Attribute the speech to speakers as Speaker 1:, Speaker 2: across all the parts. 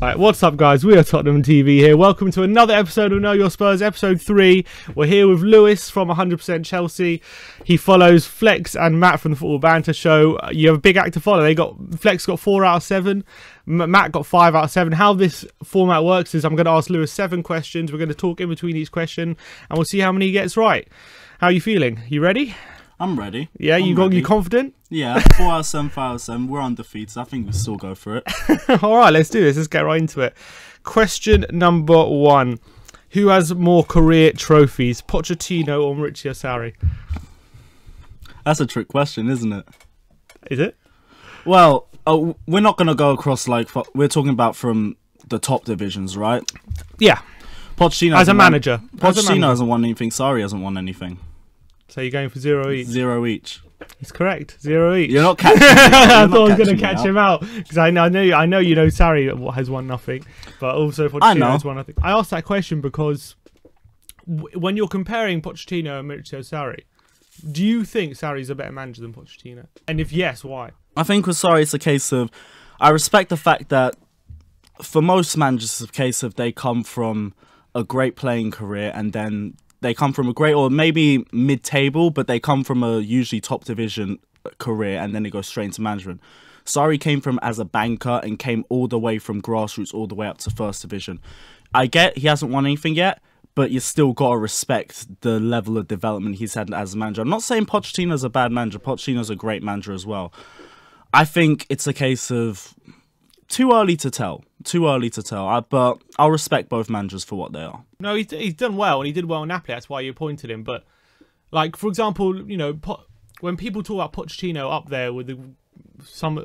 Speaker 1: Alright, what's up guys, we are Tottenham TV here. Welcome to another episode of Know Your Spurs, episode 3. We're here with Lewis from 100% Chelsea. He follows Flex and Matt from the Football Banter Show. You have a big act to follow. Flex got 4 out of 7, Matt got 5 out of 7. How this format works is I'm going to ask Lewis 7 questions. We're going to talk in between each question and we'll see how many he gets right. How are you feeling? You ready?
Speaker 2: I'm ready.
Speaker 1: Yeah, you confident?
Speaker 2: Yeah, 4 out of 7, 5 out of 7. We're undefeated. I think we'll still go for it.
Speaker 1: Alright, let's do this. Let's get right into it. Question number 1. Who has more career trophies, Pochettino or Maurizio Sarri?
Speaker 2: That's a trick question, isn't it?
Speaker 1: Is it?
Speaker 2: Well, we're not going to go across like... We're talking about from the top divisions, right?
Speaker 1: Yeah.
Speaker 2: Pochettino
Speaker 1: as a manager.
Speaker 2: Pochettino hasn't won anything. Sarri hasn't won anything.
Speaker 1: So you're going for 0 each?
Speaker 2: 0 each.
Speaker 1: It's correct. 0 each.
Speaker 2: You're not catching me out.
Speaker 1: I thought I was going to catch him out because I know you know Sarri has won nothing, but also Pochettino has won nothing. I asked that question because when you're comparing Pochettino and Maurizio Sarri, do you think Sarri's a better manager than Pochettino? And if yes, why?
Speaker 2: I think with Sarri it's a case of, I respect the fact that for most managers it's a case of they come from a great playing career and then they come from a great, or maybe mid-table, but they come from a usually top division career and then they go straight into management. Sarri came from as a banker and came all the way from grassroots all the way up to first division. I get he hasn't won anything yet, but you still got to respect the level of development he's had as a manager. I'm not saying Pochettino's a bad manager. Pochettino's a great manager as well. I think it's a case of too early to tell. But I'll respect both managers for what they are.
Speaker 1: No, he's done well, and he did well in Napoli. That's why you appointed him. But, like, for example, you know, when people talk about Pochettino up there with some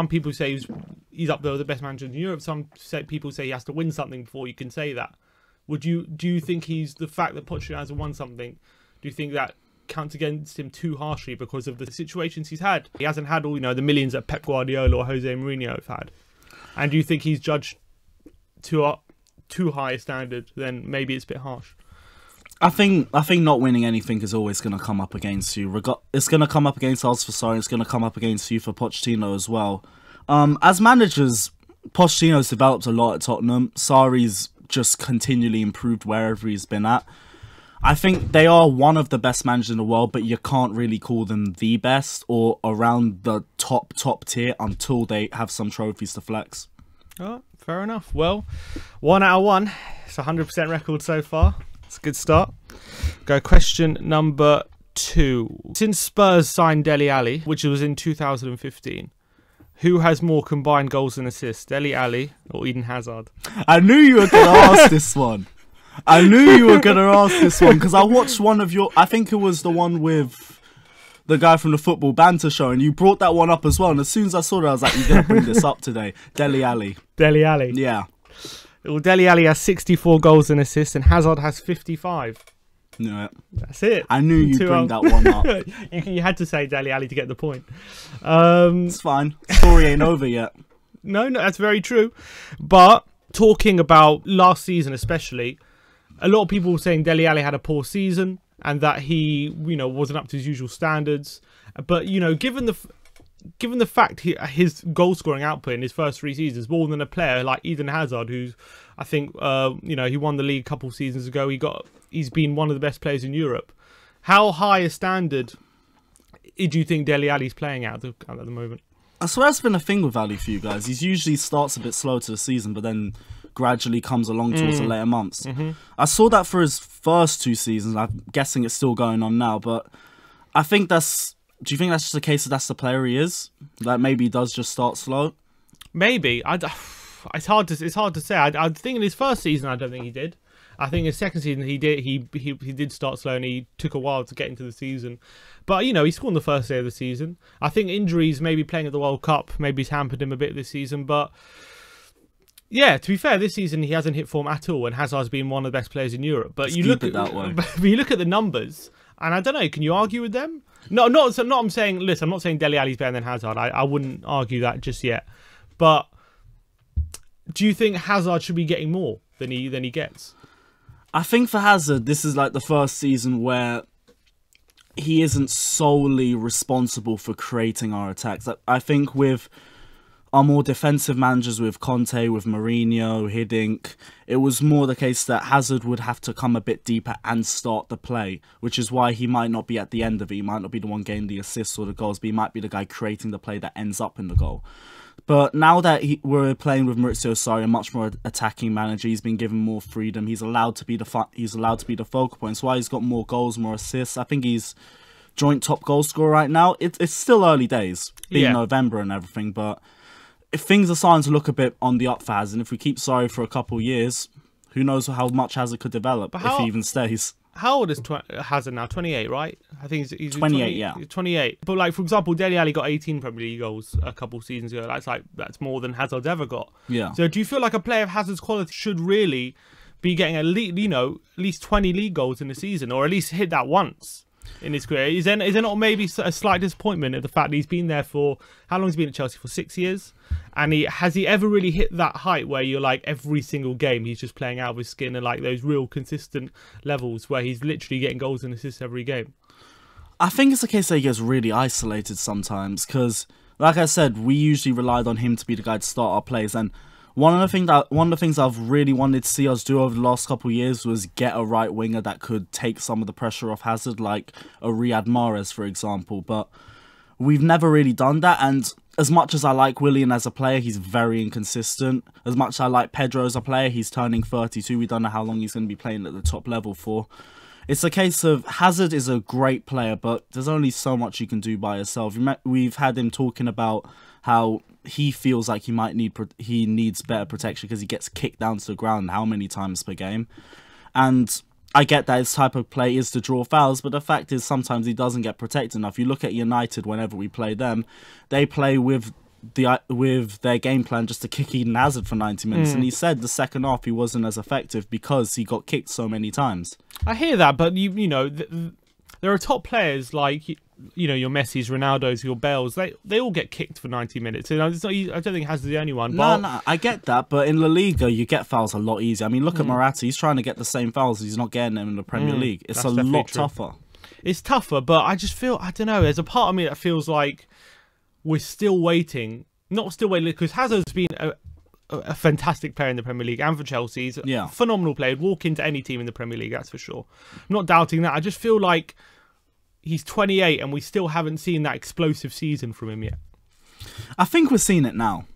Speaker 1: people say he's up there with the best managers in Europe. Some people say he has to win something before you can say that. Do you think the fact that Pochettino hasn't won something, do you think that counts against him too harshly because of the situations he's had? He hasn't had all, the millions that Pep Guardiola or Jose Mourinho have had. And do you think he's judged too high a standard? Then maybe it's a bit harsh.
Speaker 2: I think not winning anything is always going to come up against you. It's going to come up against us for Sarri. It's going to come up against you for Pochettino as well. As managers, Pochettino's developed a lot at Tottenham. Sarri's just continually improved wherever he's been at. I think they are one of the best managers in the world, but you can't really call them the best or around the top tier until they have some trophies to flex.
Speaker 1: Oh, fair enough. Well, 1 out of 1. It's a 100% record so far. It's a good start. Go question number 2. Since Spurs signed Dele Alli, which was in 2015, who has more combined goals and assists, Dele Alli or Eden Hazard?
Speaker 2: I knew you were going to ask this one. Because I watched one of your... I think it was the one with the guy from the Football Banter Show, and you brought that one up as well. And as soon as I saw that, I was like, you're going to bring this up today. Dele Alli.
Speaker 1: Dele Alli?
Speaker 2: Yeah.
Speaker 1: Well, Dele Alli has 64 goals and assists, and Hazard has 55.
Speaker 2: No.
Speaker 1: That's it.
Speaker 2: I knew you'd bring that one up.
Speaker 1: You had to say Dele Alli to get the point.
Speaker 2: It's fine. Story ain't over yet.
Speaker 1: No, that's very true. But talking about last season especially, a lot of people were saying Dele Alli had a poor season and that he, wasn't up to his usual standards. But, given the fact his goal-scoring output in his first 3 seasons more than a player like Eden Hazard, who's, I think, he won the league a couple of seasons ago. He's been one of the best players in Europe. How high a standard do you think Dele Alli's playing at the moment?
Speaker 2: I swear it's been a thing with Ali for you guys. He usually starts a bit slow to the season, but then gradually comes along towards the later months. I saw that for his first 2 seasons. I'm guessing it's still going on now, but I think that's... Do you think that's just a case of that's the player he is? That maybe he does just start slow?
Speaker 1: Maybe. It's hard to say. I think in his first season, I don't think he did. I think his second season he did. He did start slow, and he took a while to get into the season. But he scored on the first day of the season. I think injuries, maybe playing at the World Cup, maybe has hampered him a bit this season. But yeah, to be fair, this season he hasn't hit form at all, and Hazard's been one of the best players in Europe. But you look at the numbers, and I don't know. Can you argue with them? No, I'm saying. Listen, I'm not saying Dele Alli's better than Hazard. I wouldn't argue that just yet. But do you think Hazard should be getting more than he gets?
Speaker 2: I think for Hazard, this is like the first season where he isn't solely responsible for creating our attacks. I think with our more defensive managers with Conte, with Mourinho, Hiddink, it was more the case that Hazard would have to come a bit deeper and start the play, which is why he might not be at the end of it. He might not be the one getting the assists or the goals, but he might be the guy creating the play that ends up in the goal. But now that we're playing with Maurizio Sarri, a much more attacking manager, he's been given more freedom. He's allowed to be the focal point. That's why he's got more goals, more assists. I think he's joint top goal scorer right now. It's still early days, being November and everything, but if things are starting to look a bit on the up for Hazard, and if we keep Sarri for a couple of years, who knows how much Hazard could develop if he even stays.
Speaker 1: How old is Hazard now? 28, right? I think he's
Speaker 2: 28, yeah.
Speaker 1: 28. But like, for example, Dele Alli got 18 Premier League goals a couple of seasons ago. That's more than Hazard's ever got.
Speaker 2: Yeah.
Speaker 1: So do you feel like a player of Hazard's quality should really be getting at least 20 league goals in the season, or at least hit that once in his career? Is there not maybe a slight disappointment at the fact that he's been there for, how long has he been at Chelsea for? 6 years? And has he ever really hit that height where you're like, every single game he's just playing out of his skin and like those real consistent levels where he's literally getting goals and assists every game?
Speaker 2: I think it's the case that he gets really isolated sometimes because, like I said, we usually relied on him to be the guy to start our plays, and one of the things I've really wanted to see us do over the last couple of years was get a right winger that could take some of the pressure off Hazard, like a Riyad Mahrez, for example. But we've never really done that, and as much as I like Willian as a player, he's very inconsistent. As much as I like Pedro as a player, he's turning 32. We don't know how long he's going to be playing at the top level for. It's a case of Hazard is a great player, but there's only so much you can do by yourself. We've had him talking about how he feels like he needs better protection because he gets kicked down to the ground how many times per game. And I get that his type of play is to draw fouls, but the fact is sometimes he doesn't get protected enough. You look at United whenever we play them, they play with their game plan just to kick Eden Hazard for 90 minutes. And he said the second half he wasn't as effective because he got kicked so many times. I
Speaker 1: hear that, but you know, there are top players like, you know, your Messis, Ronaldos, your Bales, they all get kicked for 90 minutes. I don't think Hazard's the only one.
Speaker 2: No, I get that, but in La Liga, you get fouls a lot easier. I mean, look at Morata. He's trying to get the same fouls. He's not getting them in the Premier League. It's a lot tougher.
Speaker 1: It's tougher, but I just feel, I don't know, there's a part of me that feels like we're still waiting. Not still waiting, because Hazard's been a fantastic player in the Premier League and for Chelsea. He's a phenomenal player. He'd walk into any team in the Premier League, that's for sure. I'm not doubting that. I just feel like he's 28 and we still haven't seen that explosive season from him yet.
Speaker 2: I think we're seeing it now.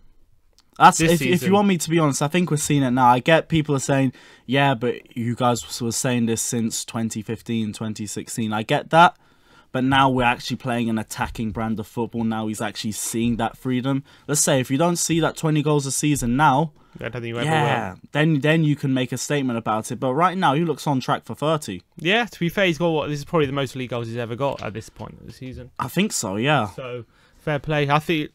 Speaker 2: If you want me to be honest, I think we're seeing it now. I get people are saying, yeah, but you guys were saying this since 2015, 2016. I get that. But now we're actually playing an attacking brand of football. Now he's actually seeing that freedom. Let's say if you don't see that 20 goals a season now,
Speaker 1: I don't think you ever will.
Speaker 2: Then you can make a statement about it. But right now, he looks on track for 30.
Speaker 1: Yeah, to be fair, he's got this is probably the most league goals he's ever got at this point of the season.
Speaker 2: I think so, yeah.
Speaker 1: So fair play. I think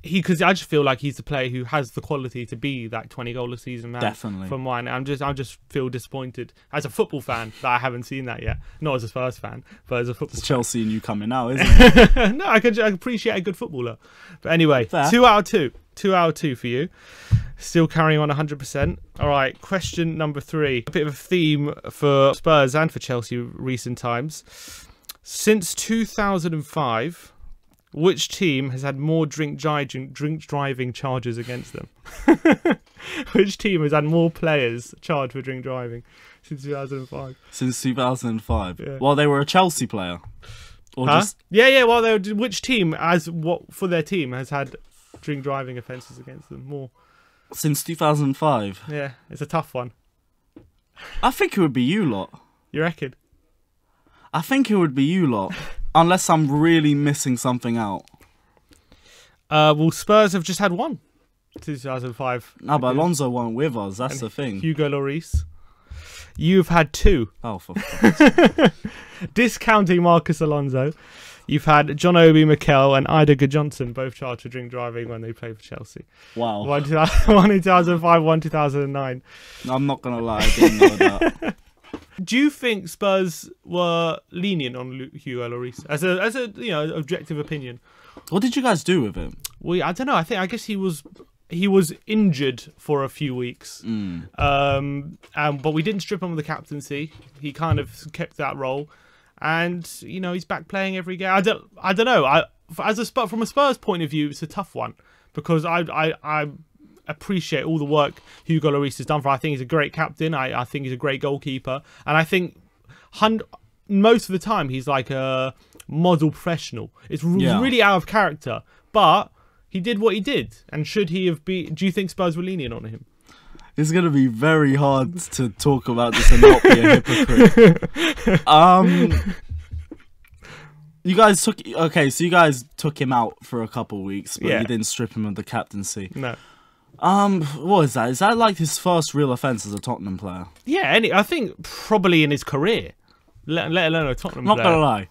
Speaker 1: because I just feel like he's the player who has the quality to be that 20 goal a season man.
Speaker 2: Definitely.
Speaker 1: From mine, I just feel disappointed as a football fan that I haven't seen that yet. Not as a Spurs fan, but as a football.
Speaker 2: It's Chelsea and you coming out, isn't it?
Speaker 1: No, I appreciate a good footballer. But anyway, fair. 2 out of 2. 2 out of 2 for you. Still carrying on 100%. All right, question number 3. A bit of a theme for Spurs and for Chelsea recent times. Since 2005. Which team has had more drink driving charges against them? Which team has had more players charged for drink driving since 2005?
Speaker 2: Since 2005? Yeah. Well, they were a Chelsea player. Or just...
Speaker 1: Yeah. Well, which team, for their team, has had drink driving offences against them more?
Speaker 2: Since 2005?
Speaker 1: Yeah, it's a tough one.
Speaker 2: I think it would be you lot.
Speaker 1: You reckon?
Speaker 2: I think it would be you lot. Unless I'm really missing something out.
Speaker 1: Well, Spurs have just had one. 2005.
Speaker 2: No, but Alonso weren't with us. That's the thing.
Speaker 1: Hugo Lloris. You've had 2.
Speaker 2: Oh, for fuck's
Speaker 1: Discounting Marcus Alonso. You've had John Obi Mikel and Ida Johnson both charged for drink driving when they played for Chelsea.
Speaker 2: Wow.
Speaker 1: One in 2005, one 2009.
Speaker 2: I'm not going to lie, I didn't know that.
Speaker 1: Do you think Spurs were lenient on Hugo Lloris as a objective opinion?
Speaker 2: What did you guys do with him?
Speaker 1: I don't know. I guess he was injured for a few weeks. But we didn't strip him of the captaincy. He kind of kept that role, and he's back playing every game. I don't know. From a Spurs point of view, it's a tough one because I appreciate all the work Hugo Lloris has done for. I think he's a great captain. I think he's a great goalkeeper, and I think most of the time he's like a model professional. It's really out of character, but he did what he did. And should he have been? Do you think Spurs were lenient on him?
Speaker 2: It's going to be very hard to talk about this and not be a hypocrite. You guys took him out for a couple of weeks, but you didn't strip him of the captaincy.
Speaker 1: No.
Speaker 2: What is that? Is that like his first real offence as a Tottenham player?
Speaker 1: Yeah, I think probably in his career, let alone a Tottenham player.
Speaker 2: Not gonna lie,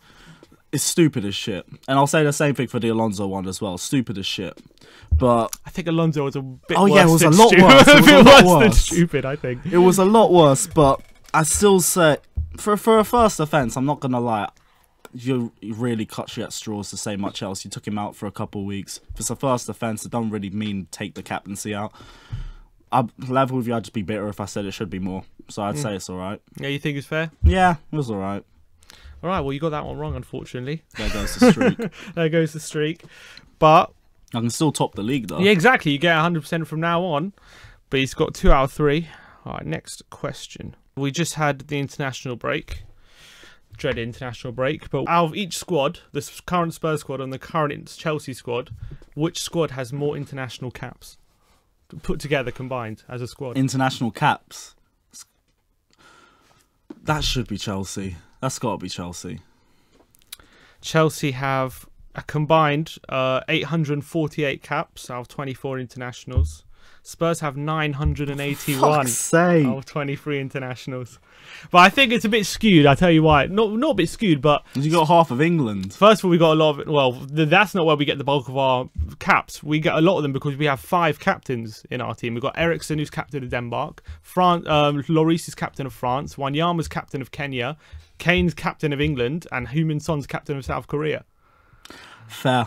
Speaker 2: it's stupid as shit. And I'll say the same thing for the Alonso one as well. Stupid as shit. But
Speaker 1: I think Alonso was a bit
Speaker 2: worse.
Speaker 1: It was a lot worse. It was a lot worse than stupid, I think.
Speaker 2: It was a lot worse, but I still say, for a first offence, I'm not gonna lie, you really cut you at straws to say much else. You took him out for a couple of weeks. If it's a first offence, it don't really mean take the captaincy out. I'd level with you, I'd just be bitter if I said it should be more. So I'd say it's alright.
Speaker 1: Yeah, you think it's fair?
Speaker 2: Yeah, it was alright.
Speaker 1: Alright, well, you got that one wrong, unfortunately.
Speaker 2: There goes the streak.
Speaker 1: There goes the streak. But
Speaker 2: I can still top the league, though.
Speaker 1: Yeah, exactly. You get 100% from now on. But he's got 2 out of 3. Alright, next question. We just had the international break. Dreaded international break. But out of each squad, the current Spurs squad and the current Chelsea squad, which squad has more international caps? Put together, combined, as a squad.
Speaker 2: International caps? That should be Chelsea. That's got to be Chelsea.
Speaker 1: Chelsea have a combined 848 caps out of 24 internationals. Spurs have 981 out of 23 internationals. But I think it's a bit skewed. I tell you why. Not a bit skewed, but
Speaker 2: you got half of England.
Speaker 1: First of all, we got a lot of. Well, that's not where we get the bulk of our caps. We get a lot of them because we have 5 captains in our team. We've got Eriksen, who's captain of Denmark. Lloris is captain of France. Wanyama's captain of Kenya. Kane's captain of England, and Heung-min Son's captain of South Korea.
Speaker 2: Fair.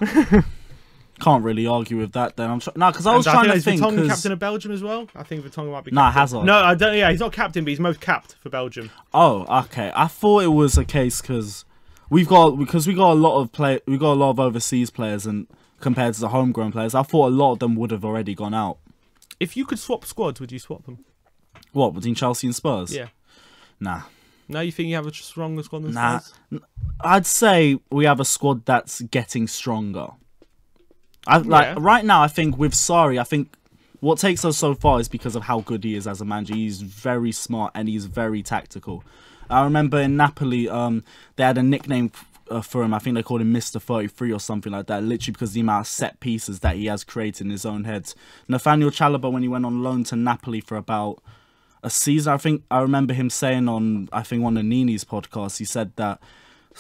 Speaker 2: Can't really argue with that then. Because I was trying to think.
Speaker 1: Vertonghen captain of Belgium as well. I think Vertonghen might be.
Speaker 2: Nah, Hazard.
Speaker 1: No, I don't. Yeah, he's not captain, but he's most capped for Belgium.
Speaker 2: Oh, okay. I thought it was a case because we got a lot of overseas players, and compared to the homegrown players, I thought a lot of them would have already gone out.
Speaker 1: If you could swap squads, would you swap them?
Speaker 2: What, between Chelsea and Spurs?
Speaker 1: Yeah.
Speaker 2: Nah.
Speaker 1: No, you think you have a stronger squad than Spurs?
Speaker 2: I'd say we have a squad that's getting stronger. Right now, I think with Sarri, I think what takes us so far is because of how good he is as a manager. He's very smart and he's very tactical. I remember in Napoli, they had a nickname for him. I think they called him Mr. 33 or something like that, literally because of the amount of set pieces that he has created in his own head. Nathaniel Chalobah, when he went on loan to Napoli for about a season, I think I remember him saying on, one of Nini's podcasts, he said that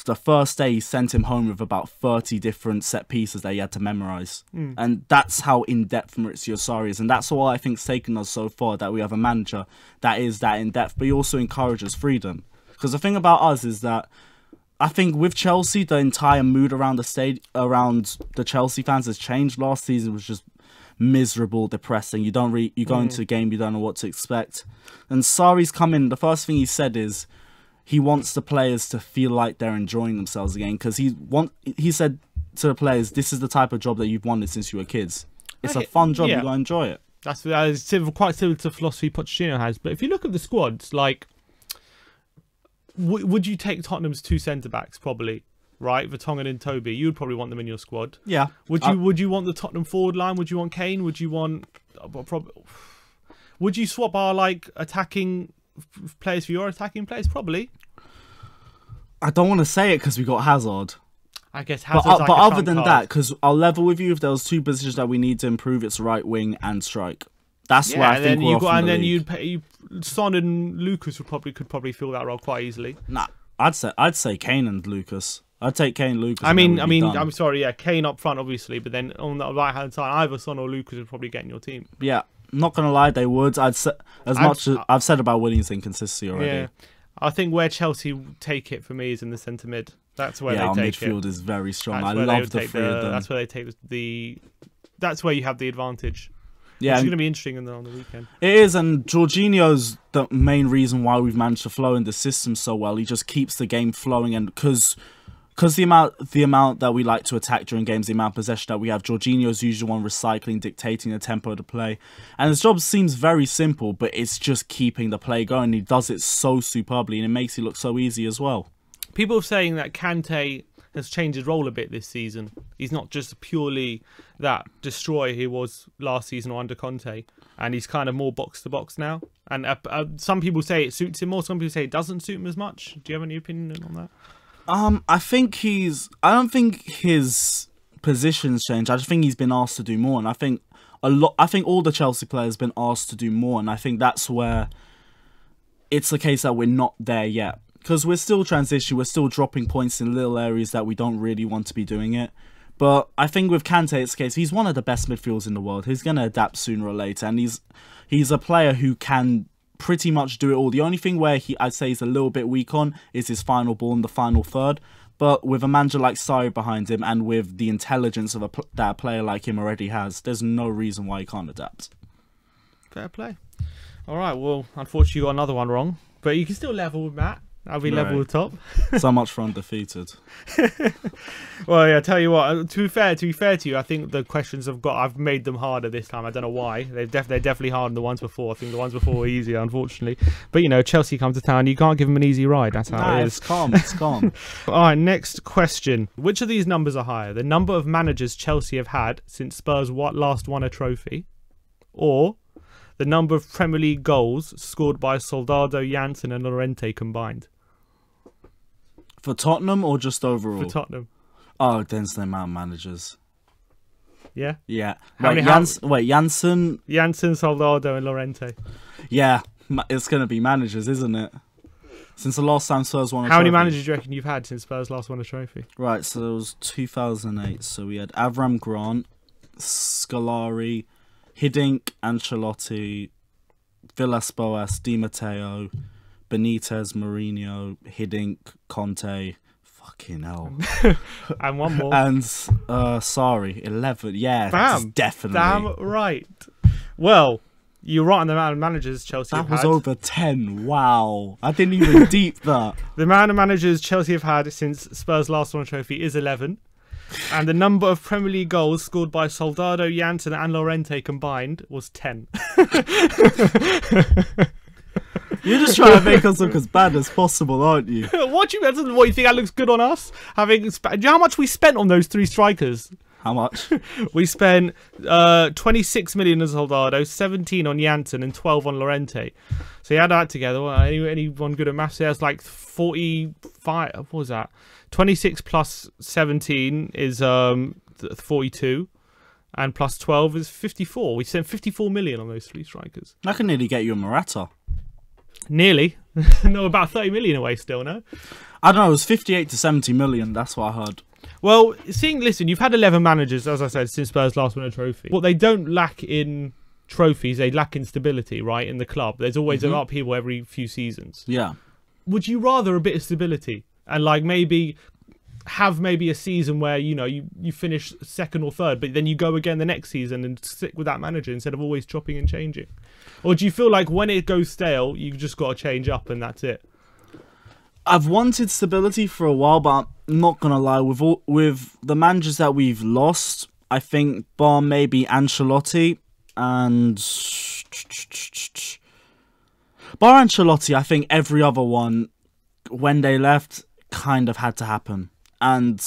Speaker 2: the first day he sent him home with about 30 different set pieces that he had to memorise. And that's how in-depth Maurizio Sarri is. And that's what I think's taken us so far, that we have a manager that is that in-depth, but he also encourages freedom. Because the thing about us is that I think with Chelsea, the entire mood around the Chelsea fans has changed. Last season was just miserable, depressing. You go into the game, you don't know what to expect. And Sarri's come in, the first thing he said is he wants the players to feel like they're enjoying themselves again, because he said to the players, this is the type of job that you've wanted since you were kids. It's a fun job, you gotta enjoy it.
Speaker 1: That's quite similar to the philosophy Pochettino has. But if you look at the squads, like, would you take Tottenham's 2 centre-backs, probably? Right, Vertonghen and Toby, you would probably want them in your squad.
Speaker 2: Yeah.
Speaker 1: Would you want the Tottenham forward line? Would you want Kane? Would you want? Would you swap our attacking players for your attacking players? Probably.
Speaker 2: I don't want to say it because we got Hazard.
Speaker 1: I guess Hazard's
Speaker 2: but other than that, because I'll level with you, if there was 2 positions that we need to improve, it's right wing and strike. That's where I think we're off in the league.
Speaker 1: Son and Lucas could probably fill that role quite easily.
Speaker 2: Nah, I'd say Kane and Lucas. I'd take Kane, Lucas.
Speaker 1: I'm sorry, yeah, Kane up front, obviously, but then on the right hand side, either Son or Lucas would probably get in your team.
Speaker 2: Yeah, not gonna lie, they would. I've said about Williams' inconsistency already. Yeah,
Speaker 1: I think where Chelsea take it for me is in the centre mid. That's where they take it.
Speaker 2: Our midfield is very strong. I love the 3 of them.
Speaker 1: That's where they take That's where you have the advantage.
Speaker 2: Yeah,
Speaker 1: it's going to be interesting on the weekend.
Speaker 2: It is, and Jorginho's the main reason why we've managed to flow in the system so well. He just keeps the game flowing, and because because the amount that we like to attack during games, the amount of possession that we have, Jorginho's usually one recycling, dictating the tempo of the play. And his job seems very simple, but it's just keeping the play going. He does it so superbly, and it makes it look so easy as well.
Speaker 1: People are saying that Kante has changed his role a bit this season. He's not just purely that destroyer he was last season or under Conte, and he's kind of more box to box now. And some people say it suits him more, some people say it doesn't suit him as much. Do you have any opinion on that?
Speaker 2: I don't think his position's changed. I just think he's been asked to do more, and I think all the Chelsea players have been asked to do more, and I think that's where it's the case that we're not there yet. Because we're still transitioning, we're still dropping points in little areas that we don't really want to be doing it. But I think with Kante, it's the case, he's one of the best midfielders in the world. He's going to adapt sooner or later, and he's a player who can pretty much do it all. The only thing where I'd say he's a little bit weak on is his final ball in the final third. But with a manager like Sarri behind him, and with the intelligence of that a player like him already has, there's no reason why he can't adapt.
Speaker 1: Fair play. All right, well, unfortunately you got another one wrong, but you can still level with Matt. I'll be level with top.
Speaker 2: So much for undefeated.
Speaker 1: Well, yeah, tell you what. To be fair to you, I think the questions I've made them harder this time. I don't know why. They're definitely harder than the ones before. I think the ones before were easier, unfortunately. But you know, Chelsea come to town. You can't give them an easy ride. That's how it is.
Speaker 2: It's calm. It's calm.
Speaker 1: All right, next question. Which of these numbers are higher? The number of managers Chelsea have had since Spurs last won a trophy, or the number of Premier League goals scored by Soldado, Janssen, and Llorente combined?
Speaker 2: For Tottenham or just overall?
Speaker 1: For Tottenham.
Speaker 2: Oh, then it's the amount of managers.
Speaker 1: Yeah?
Speaker 2: Yeah.
Speaker 1: Janssen,
Speaker 2: Janssen,
Speaker 1: Soldado, and Llorente.
Speaker 2: Yeah, it's going to be managers, isn't it? Since the last time Spurs won a trophy.
Speaker 1: How many managers do you reckon you've had since Spurs last won a trophy?
Speaker 2: Right, so it was 2008. So we had Avram Grant, Scolari, Hiddink, Ancelotti, Villas-Boas, Di Matteo, Benitez, Mourinho, Hiddink, Conte, fucking hell.
Speaker 1: And one more.
Speaker 2: And sorry, 11. Yeah, that's definitely.
Speaker 1: Damn right. Well, you're right on the amount of managers Chelsea have had.
Speaker 2: That was over 10. Wow. I didn't even deep that.
Speaker 1: The amount of managers Chelsea have had since Spurs last won a trophy is 11. And the number of Premier League goals scored by Soldado, Janssen, and Llorente combined was 10.
Speaker 2: You're just trying to make us look as bad as possible, aren't you?
Speaker 1: What do you mean? What, you think that looks good on us? Do you know how much we spent on those three strikers?
Speaker 2: How much?
Speaker 1: We spent 26 million on Soldado, 17 on Janssen, and 12 on Llorente. So you add that together. Well, anyone good at maths? There's like 45. What was that? 26 plus 17 is 42. And plus 12 is 54. We spent 54 million on those three strikers.
Speaker 2: I can nearly get you a Morata.
Speaker 1: Nearly. No, about 30 million away still, no?
Speaker 2: I don't know, it was 58 to 70 million, that's what I heard.
Speaker 1: Well, listen, you've had 11 managers, as I said, since Spurs last won a trophy. What they don't lack in trophies, they lack in stability, right, in the club. There's always an upheaval every few seasons.
Speaker 2: Yeah.
Speaker 1: Would you rather a bit of stability and like maybe have a season where, you know, you finish second or third, but then you go again the next season and stick with that manager instead of always chopping and changing? Or do you feel like when it goes stale, you've just got to change up and that's it?
Speaker 2: I've wanted stability for a while, but I'm not going to lie, with the managers that we've lost, I think bar maybe Ancelotti and... Bar Ancelotti, I think every other one, when they left, kind of had to happen. And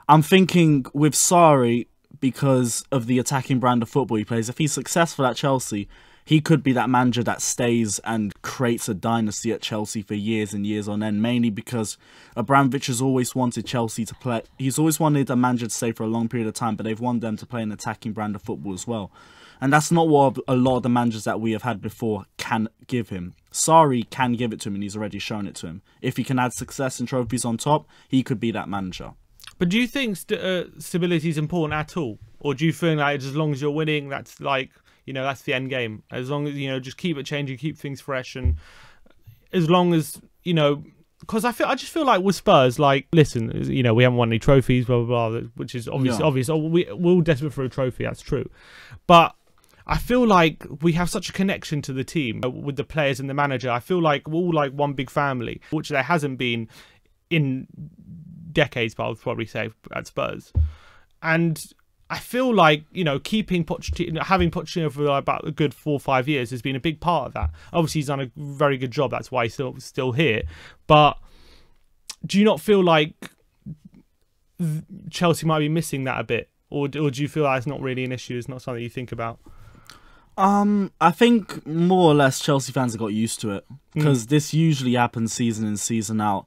Speaker 2: I'm thinking with Sarri, because of the attacking brand of football he plays, if he's successful at Chelsea, he could be that manager that stays and creates a dynasty at Chelsea for years and years on end, mainly because Abramovich has always wanted Chelsea to play. He's always wanted a manager to stay for a long period of time, but they've wanted them to play an attacking brand of football as well. And that's not what a lot of the managers that we have had before can give him. Sarri can give it to him, and he's already shown it to him. If he can add success and trophies on top, he could be that manager.
Speaker 1: But do you think stability is important at all? Or do you feel like as long as you're winning, that's like, you know, that's the end game? As long as, you know, just keep it changing, keep things fresh, and as long as, you know, because I just feel like with Spurs, like, listen, you know, we haven't won any trophies, blah, blah, blah, which is obvious. Oh, we're all desperate for a trophy, that's true. But I feel like we have such a connection to the team with the players and the manager. I feel like we're all like one big family, which there hasn't been in decades, but I would probably say at Spurs. And I feel like, you know, keeping Pochettino, having Pochettino for about a good 4 or 5 years has been a big part of that. Obviously, he's done a very good job. That's why he's still here. But do you not feel like Chelsea might be missing that a bit? Or do you feel like it's not really an issue? It's not something you think about?
Speaker 2: I think more or less Chelsea fans have got used to it because this usually happens season in, season out.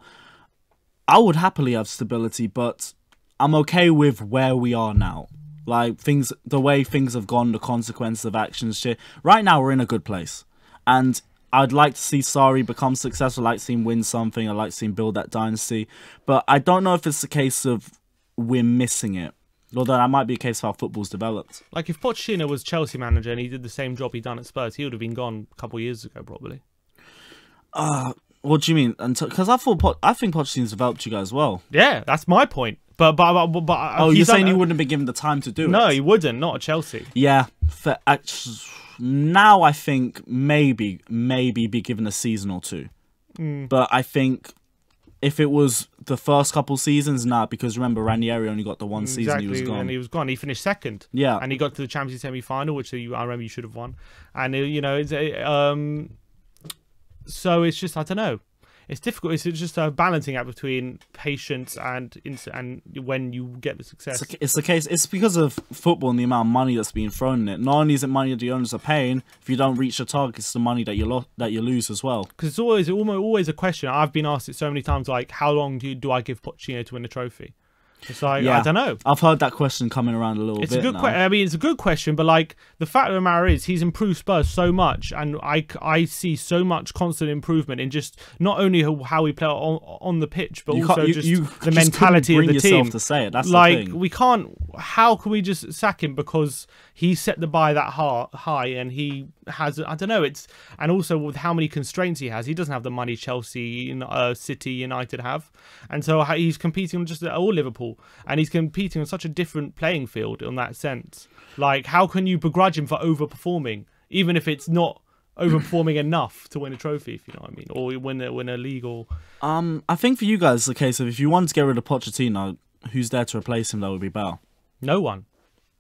Speaker 2: I would happily have stability, but I'm okay with where we are now. Like the way things have gone, the consequences of actions, shit. Right now, we're in a good place, and I'd like to see Sarri become successful. I'd like to see him win something. I'd like to see him build that dynasty. But I don't know if it's a case of we're missing it. Although that might be a case of how football's developed.
Speaker 1: Like if Pochettino was Chelsea manager and he did the same job he done at Spurs, he would have been gone a couple of years ago, probably.
Speaker 2: What do you mean? Because I think Pochettino's developed you guys well.
Speaker 1: Yeah, that's my point. But
Speaker 2: oh, you're saying he wouldn't have been given the time to do it?
Speaker 1: No, he wouldn't. Not at Chelsea.
Speaker 2: Yeah. Now I think maybe be given a season or two. But I think if it was the first couple seasons, because remember Ranieri only got the one season. He was gone.
Speaker 1: And he was gone. He finished second.
Speaker 2: Yeah.
Speaker 1: And he got to the Champions League semi-final, which I remember you should have won. And you know, so it's just, I don't know. It's difficult. It's just a balancing act between patience and when you get the success.
Speaker 2: It's the case. It's because of football and the amount of money that's being thrown in it. Not only is it money that the owners are paying, if you don't reach the target, it's the money that you lose as well.
Speaker 1: Because it's always a question. I've been asked it so many times, like, how long do I give Pochettino to win a trophy? It's like, yeah. I don't know.
Speaker 2: I've heard that question coming around a little bit.
Speaker 1: I mean, it's a good question, but like the fact of the matter is, he's improved Spurs so much, and I see so much constant improvement in just not only how we play on the pitch, but also the mentality of the team.
Speaker 2: To say it. That's
Speaker 1: like
Speaker 2: the thing.
Speaker 1: we can't. How can we just sack him because he set the bar that high, and he has, I don't know. And also with how many constraints he has, he doesn't have the money Chelsea, City, United have, and so he's competing on or Liverpool. And he's competing on such a different playing field in that sense. Like, how can you begrudge him for overperforming, even if it's not overperforming enough to win a trophy, if you know what I mean, or win a league? Or
Speaker 2: I think for you guys, it's a case of if you want to get rid of Pochettino, who's there to replace him that would be better?
Speaker 1: No one.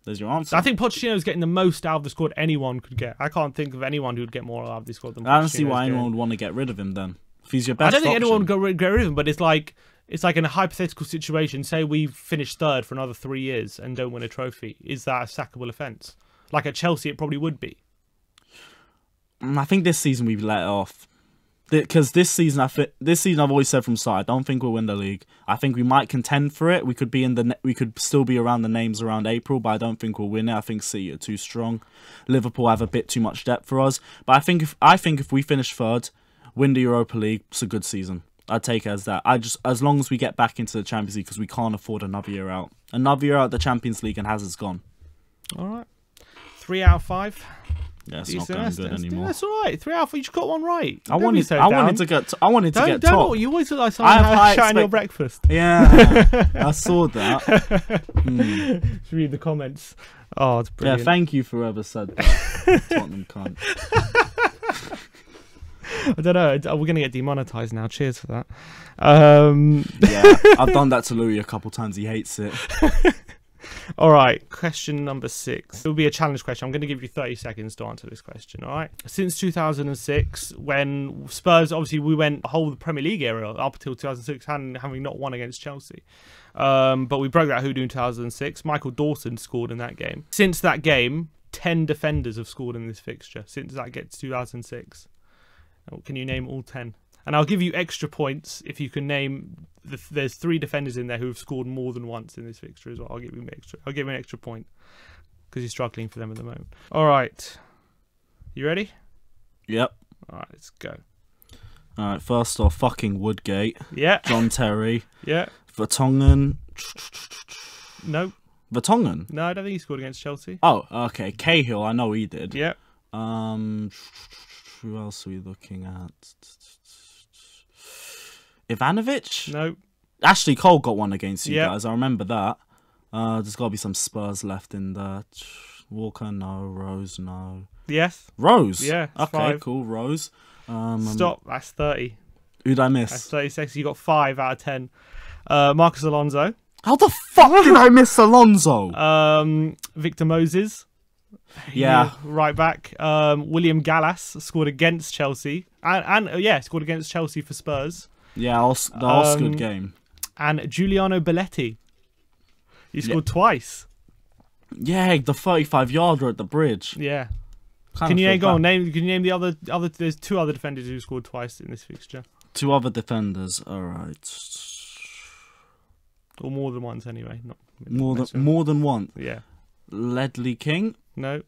Speaker 2: There's your answer.
Speaker 1: I think Pochettino's getting the most out of the squad anyone could get. I can't think of anyone who would get more out of the squad than Pochettino.
Speaker 2: I don't see why anyone would want to get rid of him then. If he's your best
Speaker 1: I don't think
Speaker 2: option.
Speaker 1: anyone would get rid of him, but it's like in a hypothetical situation, say we finish third for another 3 years and don't win a trophy. Is that a sackable offence? Like at Chelsea, it probably would be.
Speaker 2: I think this season we've let it off. Because this season I've always said from start, I don't think we'll win the league. I think we might contend for it. We could still be around the names around April, but I don't think we'll win it. I think City are too strong. Liverpool have a bit too much depth for us. But I think if we finish third, win the Europa League, it's a good season. I'd take it as that. As long as we get back into the Champions League, because we can't afford another year out. Another year out the Champions League and Hazard's gone.
Speaker 1: All right. 3 out of 5.
Speaker 2: Yeah, it's not going good anymore.
Speaker 1: That's all right. 3 out of 5. You just got one right.
Speaker 2: I wanted to get top.
Speaker 1: Don't. You always look like someone shouting your breakfast.
Speaker 2: Yeah, I saw that.
Speaker 1: Just read the comments. Oh, it's brilliant.
Speaker 2: Yeah, thank you for whoever said that. Tottenham cunt.
Speaker 1: I don't know. We're going to get demonetized now. Cheers for that.
Speaker 2: Yeah, I've done that to Louis a couple times. He hates it.
Speaker 1: All right, question number 6. It will be a challenge question. I'm going to give you 30 seconds to answer this question, all right? Since 2006, when Spurs, obviously, we went the whole Premier League era up until 2006, having not won against Chelsea. But we broke that hoodoo in 2006. Michael Dawson scored in that game. Since that game, 10 defenders have scored in this fixture, since that gets 2006. Can you name all 10? And I'll give you extra points if you can name. There's 3 defenders in there who have scored more than once in this fixture as well. I'll give you an extra point because you're struggling for them at the moment. All right, you ready?
Speaker 2: Yep.
Speaker 1: All right, let's go.
Speaker 2: All right. First off, fucking Woodgate.
Speaker 1: Yeah.
Speaker 2: John Terry.
Speaker 1: Yeah.
Speaker 2: Vertonghen.
Speaker 1: No.
Speaker 2: Vertonghen.
Speaker 1: No, I don't think he scored against Chelsea.
Speaker 2: Oh, okay. Cahill. I know he did.
Speaker 1: Yeah.
Speaker 2: Who else are we looking at? Ivanovic?
Speaker 1: No.
Speaker 2: Ashley Cole got one against you
Speaker 1: Yeah.
Speaker 2: guys. I remember that. There's got to be some Spurs left in there. Walker, no. Rose, no.
Speaker 1: Yes.
Speaker 2: Rose?
Speaker 1: Yeah.
Speaker 2: Okay,
Speaker 1: 5.
Speaker 2: cool. Rose.
Speaker 1: Stop. That's 30.
Speaker 2: Who'd I miss?
Speaker 1: That's 30 seconds. You got 5 out of 10. Marcus Alonso.
Speaker 2: How the fuck did I miss Alonso?
Speaker 1: Victor Moses.
Speaker 2: Yeah.
Speaker 1: Right back. William Gallas scored against Chelsea. And scored against Chelsea for Spurs.
Speaker 2: Yeah, the Oscar game.
Speaker 1: And Giuliano Belletti. He scored twice.
Speaker 2: Yeah, the 35-yarder at the bridge.
Speaker 1: Yeah. Can you name the other? There's 2 other defenders who scored twice in this fixture.
Speaker 2: 2 other defenders. All right.
Speaker 1: Or more than once, anyway. Not
Speaker 2: more than one.
Speaker 1: Yeah.
Speaker 2: Ledley King.
Speaker 1: No.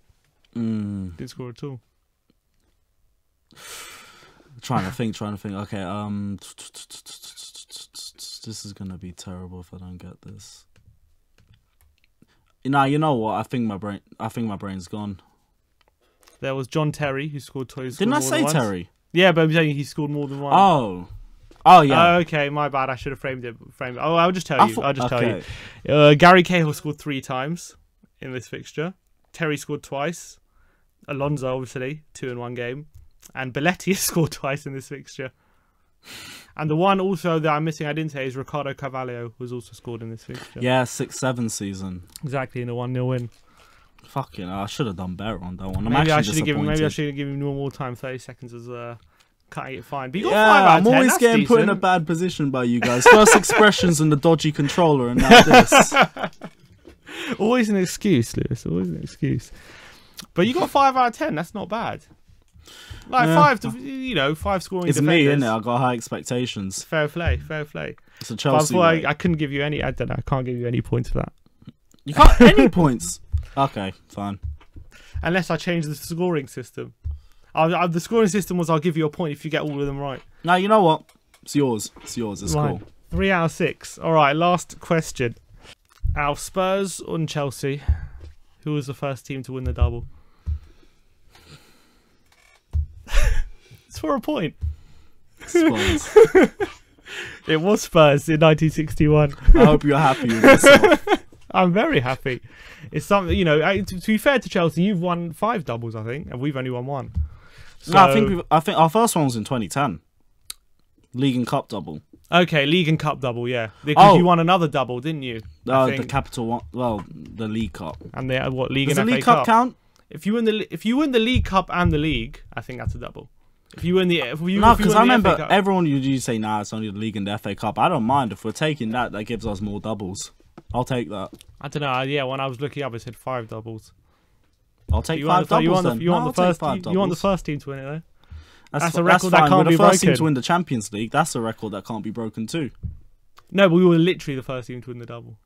Speaker 1: Didn't score at all.
Speaker 2: Trying to think. Okay. This is gonna be terrible if I don't get this. You know what? I think my brain's gone.
Speaker 1: There was John Terry who scored twice.
Speaker 2: Didn't I say Terry?
Speaker 1: Yeah, but I'm saying he scored more than one.
Speaker 2: Oh yeah.
Speaker 1: Okay, my bad. I should have framed it. Oh, I'll just tell you. Tell you. Gary Cahill scored 3 times in this fixture. Terry scored twice. Alonso, obviously, 2 in one game. And Belletti scored twice in this fixture. And the one also that I'm missing, I didn't say, is Ricardo Carvalho, who's also scored in this fixture.
Speaker 2: Yeah, 6-7 season.
Speaker 1: Exactly, in a 1-0 win.
Speaker 2: Fucking hell, I should have done better on that one.
Speaker 1: Maybe I should have given him more time. 30 seconds as cutting it fine. But you got 5 out of 10.
Speaker 2: I'm always getting put in a bad position by you guys. First expressions and the dodgy controller, and now this.
Speaker 1: Always an excuse, Lewis. Always an excuse. But you got 5 out of 10. That's not bad. Like 5 scoring.
Speaker 2: It's
Speaker 1: defenders.
Speaker 2: Me, innit? I got high expectations.
Speaker 1: Fair play.
Speaker 2: It's a Chelsea.
Speaker 1: I couldn't give you any. I don't know. I can't give you any points for that.
Speaker 2: You can't any points. Okay, fine.
Speaker 1: Unless I change the scoring system. The scoring system was I'll give you a point if you get all of them right.
Speaker 2: Now you know what? It's yours. It's cool.
Speaker 1: 3 out of 6. All right. Last question. Out of Spurs and Chelsea, who was the first team to win the double? It's for a point.
Speaker 2: Spurs.
Speaker 1: It was Spurs in 1961.
Speaker 2: I hope you're happy with yourself.
Speaker 1: I'm very happy. It's something, to be fair to Chelsea, you've won 5 doubles, I think, and we've only won 1. So,
Speaker 2: no, I think our first one was in 2010. League and Cup double.
Speaker 1: Okay, League and Cup double, yeah. Because you won another double, didn't you?
Speaker 2: The Capital one. Well, the League Cup.
Speaker 1: And the League
Speaker 2: Does
Speaker 1: and
Speaker 2: the
Speaker 1: FA
Speaker 2: League Cup count?
Speaker 1: If you win the League Cup and the League, I think that's a double. If you win the
Speaker 2: because I remember everyone you say it's only the League and the FA Cup. I don't mind if we're taking that gives us more doubles. I'll take that.
Speaker 1: I don't know. Yeah, when I was looking up, it said 5 doubles.
Speaker 2: I'll take 5 doubles then.
Speaker 1: You want the first team to win it though. That's a
Speaker 2: that's
Speaker 1: record that can't be broken.
Speaker 2: We're the first team to win the Champions League. That's a record that can't be broken too.
Speaker 1: No, but we were literally the first team to win the double.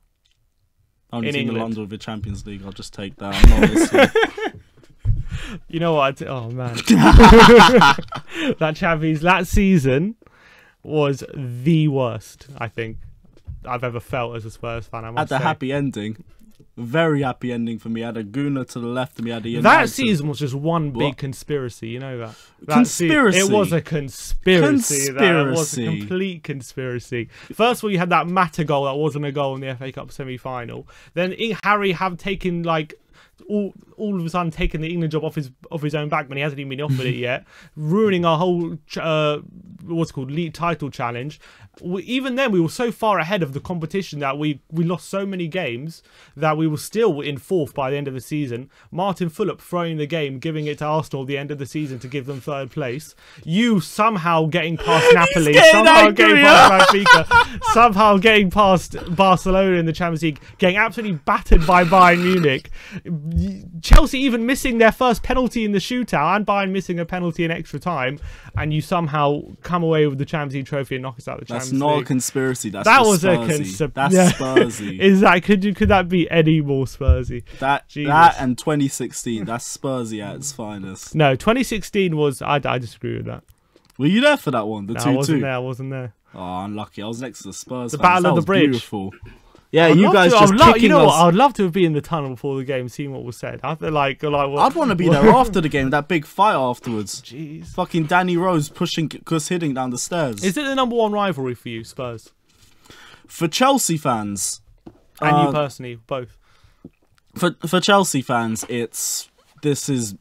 Speaker 2: Only team in London with the Champions League. I'll just take that. I'm not listening.
Speaker 1: You know what? Oh man, that season was the worst I think I've ever felt as a Spurs fan. I must say.
Speaker 2: Happy ending, very happy ending for me. I had a Gooner to the left of me. I had a
Speaker 1: that season was just one big conspiracy. You know that
Speaker 2: conspiracy.
Speaker 1: It was a conspiracy. It was a complete conspiracy. First of all, you had that Mata goal that wasn't a goal in the FA Cup semi-final. Then Harry have taken all of a sudden taking the England job off his own back when he hasn't even been offered it yet, ruining our whole league title challenge. Even then, we were so far ahead of the competition that we lost so many games that we were still in 4th by the end of the season. Martin Fulop throwing the game, giving it to Arsenal at the end of the season to give them 3rd place. You somehow getting past Napoli, somehow getting past Benfica, somehow getting past Barcelona in the Champions League, getting absolutely battered by Bayern Munich. Chelsea even missing their first penalty in the shootout and Bayern missing a penalty in extra time, and you somehow come away with the Champions League trophy and knock us out of the Champions League.
Speaker 2: That's not a conspiracy. That's
Speaker 1: Spursy.
Speaker 2: That's Spursy.
Speaker 1: Is that could that be any more Spursy?
Speaker 2: That and 2016. That's Spursy at its finest.
Speaker 1: No, 2016 was. I disagree with that.
Speaker 2: Were you there for that one? The 2-2.
Speaker 1: I wasn't there.
Speaker 2: Oh, unlucky. I was next to the Spurs.
Speaker 1: The Battle of the Bridge.
Speaker 2: Beautiful. Yeah, you guys just kicking
Speaker 1: you know
Speaker 2: us.
Speaker 1: What? I would love to have been in the tunnel before the game, seeing what was said. I feel like
Speaker 2: I'd want to be there after the game, that big fight afterwards.
Speaker 1: Jeez.
Speaker 2: Fucking Danny Rose pushing Gus Hiddink down the stairs.
Speaker 1: Is it the #1 rivalry for you, Spurs?
Speaker 2: For Chelsea fans,
Speaker 1: and you personally, both.
Speaker 2: For Chelsea fans, this is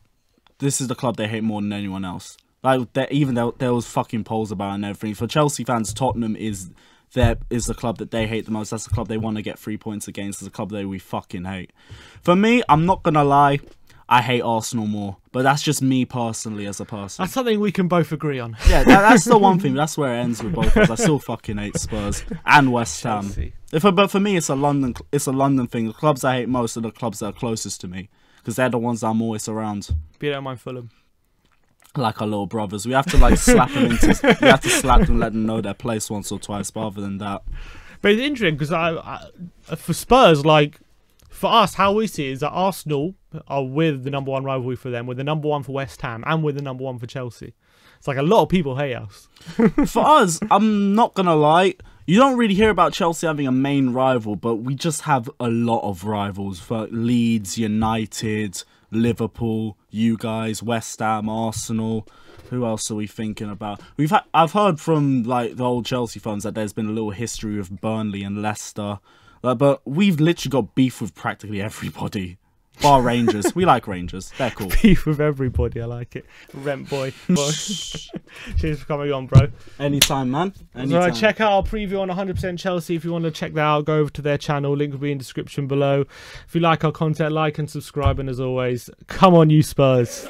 Speaker 2: the club they hate more than anyone else. Like even there was fucking polls about it and everything. For Chelsea fans, Tottenham is that is the club that they hate the most. That's the club they want to get 3 points against. It's the club that we fucking hate. For me, I'm not going to lie, I hate Arsenal more. But that's just me personally as a person.
Speaker 1: That's something we can both agree on.
Speaker 2: Yeah, that's the one thing. That's where it ends with both of us. I still fucking hate Spurs and West Ham. But for me, it's a London thing. The clubs I hate most are the clubs that are closest to me. Because they're the ones that I'm always around.
Speaker 1: But you don't mind Fulham.
Speaker 2: Like our little brothers. We have to like slap them we have to slap them and let them know their place once or twice. But other than that.
Speaker 1: But it's interesting because for Spurs, like, for us, how we see it is that Arsenal are with the number one rivalry for them, with the number one for West Ham, and with the number one for Chelsea. It's like a lot of people hate us.
Speaker 2: For us, I'm not going to lie, you don't really hear about Chelsea having a main rival, but we just have a lot of rivals for Leeds, United, Liverpool, you guys, West Ham, Arsenal. Who else are we thinking about? I've heard from like the old Chelsea fans that there's been a little history of Burnley and Leicester. But we've literally got beef with practically everybody. Bar Rangers. We like Rangers. They're cool.
Speaker 1: Beef with everybody. I like it. Rent boy. Cheers for coming on, bro.
Speaker 2: Anytime, man. Anytime.
Speaker 1: Right, check out our preview on 100% Chelsea. If you want to check that out, go over to their channel. Link will be in the description below. If you like our content, like and subscribe. And as always, come on, you Spurs.